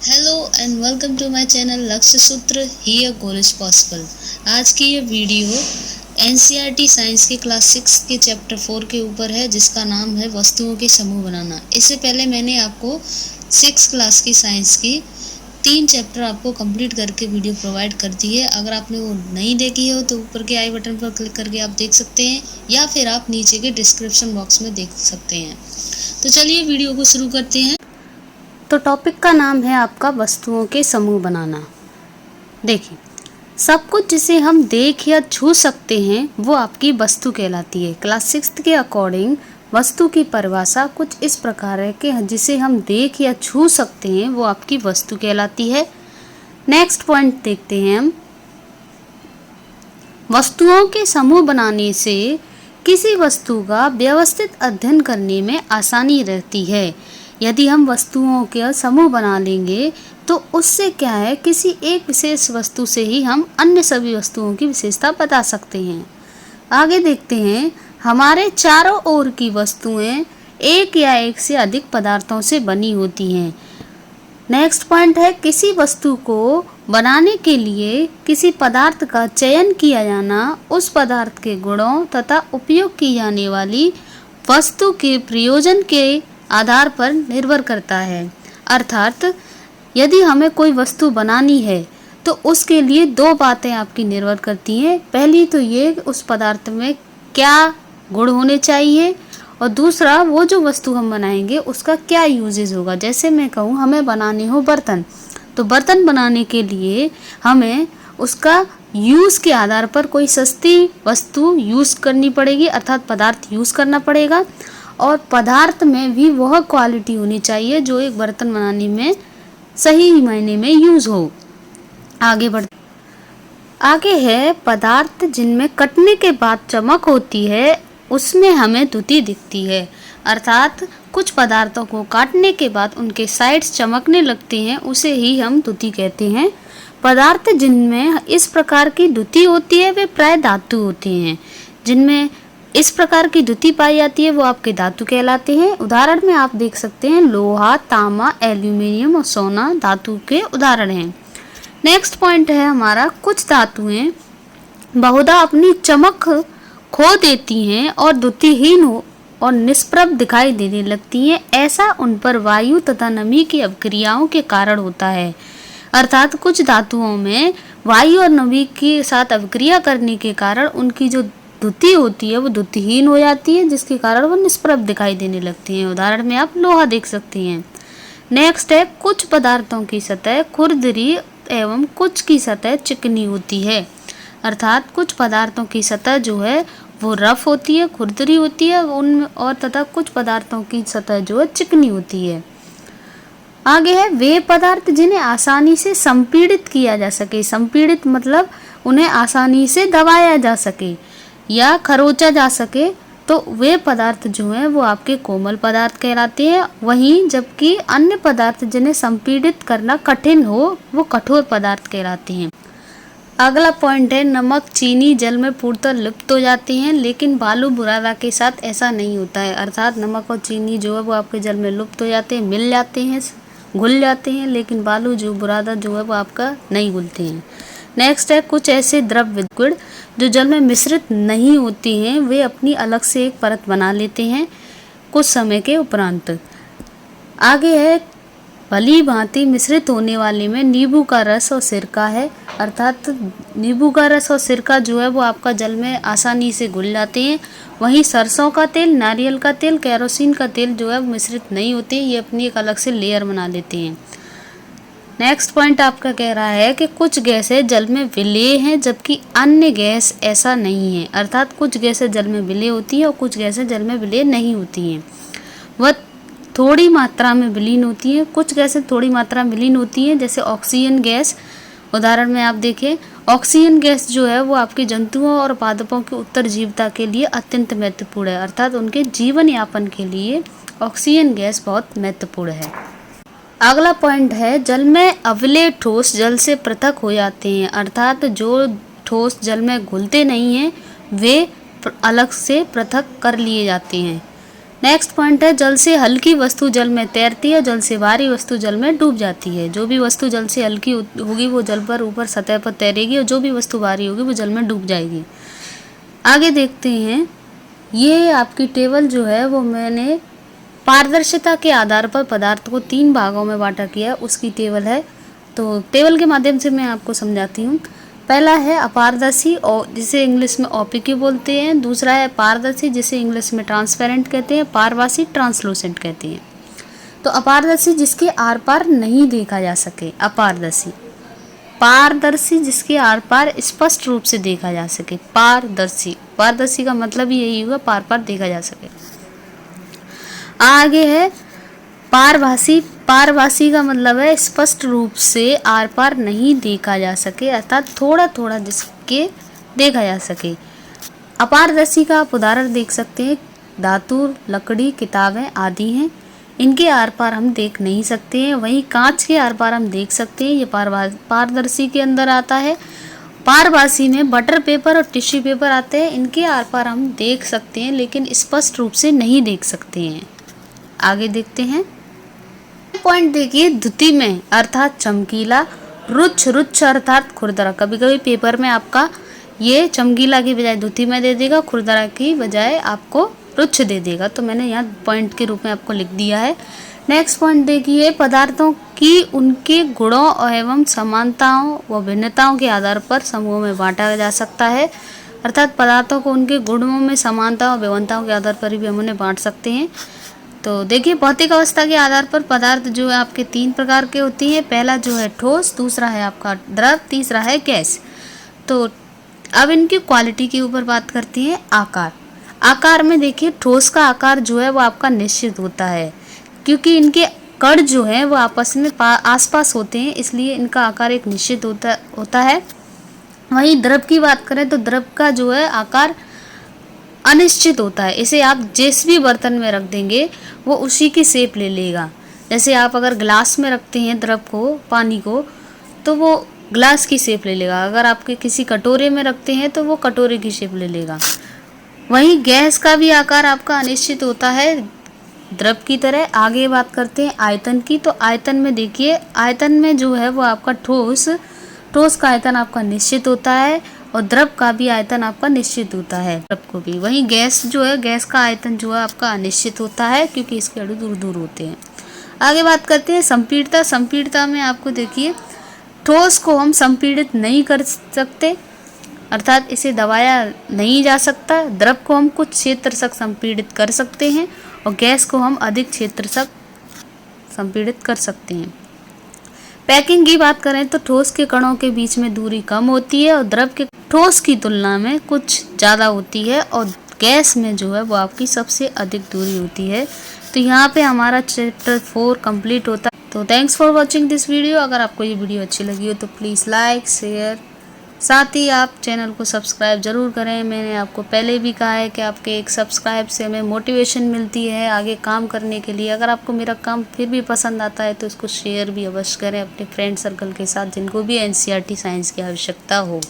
Hello and welcome to my channel Lakshya Sutra here college possible. आज की ये वीडियो एनसीईआरटी साइंस के क्लास 6 के चैप्टर 4 के ऊपर है, जिसका नाम है वस्तुओं के समूह बनाना। इससे पहले मैंने आपको 6 क्लास की साइंस की 3 चैप्टर आपको कंप्लीट करके वीडियो प्रोवाइड कर दी है। अगर आपने वो नहीं देखी हो तो ऊपर के आई बटन पर क्लिक करके आप देख सकते हैं, या फिर आप नीचे के डिस्क्रिप्शन बॉक्स में देख सकते हैं। तो चलिए वीडियो को शुरू करते हैं। तो टॉपिक का नाम है आपका वस्तुओं के समूह बनाना। देखिए, सब कुछ जिसे हम देख या छू सकते हैं वो आपकी वस्तु कहलाती है। क्लास 6 के अकॉर्डिंग वस्तु की परिभाषा कुछ इस प्रकार है कि जिसे हम देख या छू सकते हैं वो आपकी वस्तु कहलाती है। नेक्स्ट पॉइंट देखते हैं हम। वस्तुओं के समूह बनाने से किसी वस्तु का व्यवस्थित अध्ययन करने में आसानी रहती है। यदि हम वस्तुओं के समूह बना लेंगे तो उससे क्या है, किसी एक विशेष वस्तु से ही हम अन्य सभी वस्तुओं की विशेषता बता सकते हैं। आगे देखते हैं, हमारे चारों ओर की वस्तुएं एक या एक से अधिक पदार्थों से बनी होती हैं। नेक्स्ट पॉइंट है, किसी वस्तु को बनाने के लिए किसी पदार्थ का चयन किया जाना उस पदार्थ के गुणों तथा उपयोग की जाने वाली वस्तु के प्रयोजन के आधार पर निर्भर करता है। अर्थात यदि हमें कोई वस्तु बनानी है तो उसके लिए 2 बातें आपकी निर्भर करती हैं। पहली तो ये उस पदार्थ में क्या गुण होने चाहिए, और दूसरा वो जो वस्तु हम बनाएंगे उसका क्या यूजेज होगा। जैसे मैं कहूँ हमें बनाने हो बर्तन, तो बर्तन बनाने के लिए हमें उसका यूज़ के आधार पर कोई सस्ती वस्तु यूज़ करनी पड़ेगी, अर्थात पदार्थ यूज़ करना पड़ेगा, और पदार्थ में भी वह क्वालिटी होनी चाहिए जो एक बर्तन बनाने में सही मायने में यूज़ हो। आगे है पदार्थ जिनमें कटने के बाद चमक होती है, उसमें हमें द्युति दिखती है। अर्थात कुछ पदार्थों को काटने के बाद उनके साइड्स चमकने लगते हैं, उसे ही हम द्युति कहते हैं। पदार्थ जिनमें इस प्रकार की द्युति होती है वे प्राय धातु होते हैं। जिनमें इस प्रकार की द्युति पाई जाती है वो आपके धातु कहलाते हैं। उदाहरण में आप देख सकते हैं लोहा, तांबा, एल्यूमिनियम और सोना धातु के उदाहरण हैं। नेक्स्ट पॉइंट है हमारा, कुछ धातुएं बहुधा अपनी चमक खो देती हैं और द्युतिहीन हो और निष्प्रभ दिखाई देने लगती हैं। ऐसा उन पर वायु तथा नमी की अभिक्रियाओं के कारण होता है। अर्थात कुछ धातुओं में वायु और नमी के साथ अभिक्रिया करने के कारण उनकी जो द्युति होती है वो द्युतिहीन हो जाती है, जिसके कारण वो निष्प्रभ दिखाई देने लगती हैं। उदाहरण में आप लोहा देख सकते हैं। नेक्स्ट है, कुछ पदार्थों की सतह खुरदरी एवं कुछ की सतह चिकनी होती है। अर्थात कुछ पदार्थों की सतह जो है वो रफ होती है, खुरदरी होती है उनमें, और तथा कुछ पदार्थों की सतह जो है चिकनी होती है। आगे है, वे पदार्थ जिन्हें आसानी से संपीड़ित किया जा सके। संपीड़ित मतलब उन्हें आसानी से दबाया जा सके या खरोचा जा सके, तो वे पदार्थ जो हैं वो आपके कोमल पदार्थ कहलाते हैं। वहीं जबकि अन्य पदार्थ जिन्हें संपीड़ित करना कठिन हो वो कठोर पदार्थ कहलाते हैं। अगला पॉइंट है, नमक, चीनी जल में पूर्णतः लुप्त हो जाते हैं, लेकिन बालू बुरादा के साथ ऐसा नहीं होता है। अर्थात नमक और चीनी जो है वो आपके जल में लुप्त हो जाते हैं, मिल जाते हैं, घुल जाते हैं, लेकिन बालू जो बुरादा जो है वो आपका नहीं घुलते हैं। नेक्स्ट है, कुछ ऐसे द्रव लिक्विड जो जल में मिश्रित नहीं होती हैं, वे अपनी अलग से एक परत बना लेते हैं कुछ समय के उपरांत। आगे है, भली भांति मिश्रित होने वाले में नींबू का रस और सिरका है। अर्थात नींबू का रस और सिरका जो है वो आपका जल में आसानी से घुल जाते हैं। वहीं सरसों का तेल, नारियल का तेल, केरोसिन का तेल जो है वो मिश्रित नहीं होते, ये अपनी एक अलग से लेयर बना लेते हैं। नेक्स्ट पॉइंट आपका कह रहा है कि कुछ गैसें जल में विलेय हैं जबकि अन्य गैस ऐसा नहीं है। अर्थात कुछ गैसें जल में विलेय होती हैं और कुछ गैसें जल में विलेय नहीं होती हैं। वह थोड़ी मात्रा में विलीन होती हैं। कुछ गैसें थोड़ी मात्रा में विलीन होती हैं, जैसे ऑक्सीजन गैस। उदाहरण में आप देखें, ऑक्सीजन गैस जो है वो आपके जंतुओं और पादपों की उत्तरजीविता के लिए अत्यंत महत्वपूर्ण है। अर्थात उनके जीवन यापन के लिए ऑक्सीजन गैस बहुत महत्वपूर्ण है। अगला पॉइंट है, जल में अविलेय ठोस जल से पृथक हो जाते हैं। अर्थात जो ठोस जल में घुलते नहीं हैं वे अलग से पृथक कर लिए जाते हैं। नेक्स्ट पॉइंट है जल से हल्की वस्तु जल में तैरती है, जल से भारी वस्तु जल में डूब जाती है। जो भी वस्तु जल से हल्की होगी वो जल पर ऊपर सतह पर तैरेगी और जो भी वस्तु भारी होगी वो जल में डूब जाएगी। आगे देखते हैं, ये आपकी टेबल जो है वो मैंने पारदर्शिता के आधार पर पदार्थ को 3 भागों में बांटा किया, उसकी टेबल है। तो टेबल के माध्यम से मैं आपको समझाती हूँ। पहला है अपारदर्शी और जिसे इंग्लिश में ओपेक बोलते हैं। दूसरा है पारदर्शी जिसे इंग्लिश में ट्रांसपेरेंट कहते हैं। पारभासी ट्रांसलूसेंट कहते हैं। तो अपारदर्शी जिसके आर पार नहीं देखा जा सके अपारदर्शी। पारदर्शी जिसके आर पार स्पष्ट रूप से देखा जा सके पारदर्शी। पारदर्शी का मतलब ही यही हुआ, पार पार देखा जा सके। आगे है पारभासी। पारभासी का मतलब है स्पष्ट रूप से आर पार नहीं देखा जा सके, अर्थात थोड़ा थोड़ा जिसके देखा जा सके। अपारदर्शी का आप उदाहरण देख सकते हैं, धातु, लकड़ी, किताबें आदि हैं। इनके आर पार हम देख नहीं सकते हैं। वहीं कांच के आर पार हम देख सकते हैं, ये पारदर्शी के अंदर आता है। पारभासी में बटर पेपर और टिश्यू पेपर आते हैं, इनके आर पार हम देख सकते हैं लेकिन स्पष्ट रूप से नहीं देख सकते हैं। आगे देखते हैं, पॉइंट देखिए, द्युति में अर्थात चमकीला, रुच्छ रुच्छ अर्थात खुरदरा। कभी कभी पेपर में आपका ये चमकीला की बजाय द्युति में दे देगा, खुरदरा की बजाय आपको रुच्छ दे देगा, तो मैंने यहाँ पॉइंट के रूप में आपको लिख दिया है। नेक्स्ट पॉइंट देखिए, पदार्थों की उनके गुणों एवं समानताओं व भिन्नताओं के आधार पर समूहों में बांटा जा सकता है। अर्थात पदार्थों को उनके गुणों में समानता और भिन्नताओं के आधार पर भी हम उन्हें बांट सकते हैं। तो देखिए, भौतिक अवस्था के आधार पर पदार्थ जो है आपके 3 प्रकार के होती हैं। पहला जो है ठोस, दूसरा है आपका द्रव, तीसरा है गैस। तो अब इनकी क्वालिटी के ऊपर बात करते हैं। आकार। आकार में देखिए, ठोस का आकार जो है वो आपका निश्चित होता है, क्योंकि इनके कण जो है वो आपस में आसपास होते हैं, इसलिए इनका आकार एक निश्चित होता है। वहीं द्रव की बात करें तो द्रव का जो है आकार अनिश्चित होता है। इसे आप जिस भी बर्तन में रख देंगे वो उसी की शेप ले लेगा। जैसे आप अगर ग्लास में रखते हैं द्रव को, पानी को, तो वो ग्लास की शेप ले लेगा। अगर आपके किसी कटोरे में रखते हैं तो वो कटोरे की शेप ले लेगा। वहीं गैस का भी आकार आपका अनिश्चित होता है द्रव की तरह। आगे बात करते हैं आयतन की। तो आयतन में देखिए, आयतन में जो है वो आपका ठोस का आयतन आपका निश्चित होता है और द्रव का भी आयतन आपका निश्चित होता है, द्रव को भी। वहीं गैस जो है, गैस का आयतन जो है आपका अनिश्चित होता है, क्योंकि इसके अणु दूर दूर होते हैं। आगे बात करते हैं संपीड़ितता। संपीड़ितता में आपको देखिए, ठोस को हम संपीड़ित नहीं कर सकते, अर्थात इसे दबाया नहीं जा सकता। द्रव को हम कुछ क्षेत्र तक संपीड़ित कर सकते हैं और गैस को हम अधिक क्षेत्र तक संपीड़ित कर सकते हैं। पैकिंग की बात करें तो ठोस के कणों के बीच में दूरी कम होती है और द्रव के ठोस की तुलना में कुछ ज़्यादा होती है और गैस में जो है वो आपकी सबसे अधिक दूरी होती है। तो यहाँ पे हमारा चैप्टर 4 कंप्लीट होता है। तो thanks for watching this video. अगर आपको ये वीडियो अच्छी लगी हो तो प्लीज़ लाइक, शेयर, साथ ही आप चैनल को सब्सक्राइब जरूर करें। मैंने आपको पहले भी कहा है कि आपके एक सब्सक्राइब से हमें मोटिवेशन मिलती है आगे काम करने के लिए। अगर आपको मेरा काम फिर भी पसंद आता है तो इसको शेयर भी अवश्य करें अपने फ्रेंड सर्कल के साथ जिनको भी एनसीईआरटी साइंस की आवश्यकता हो।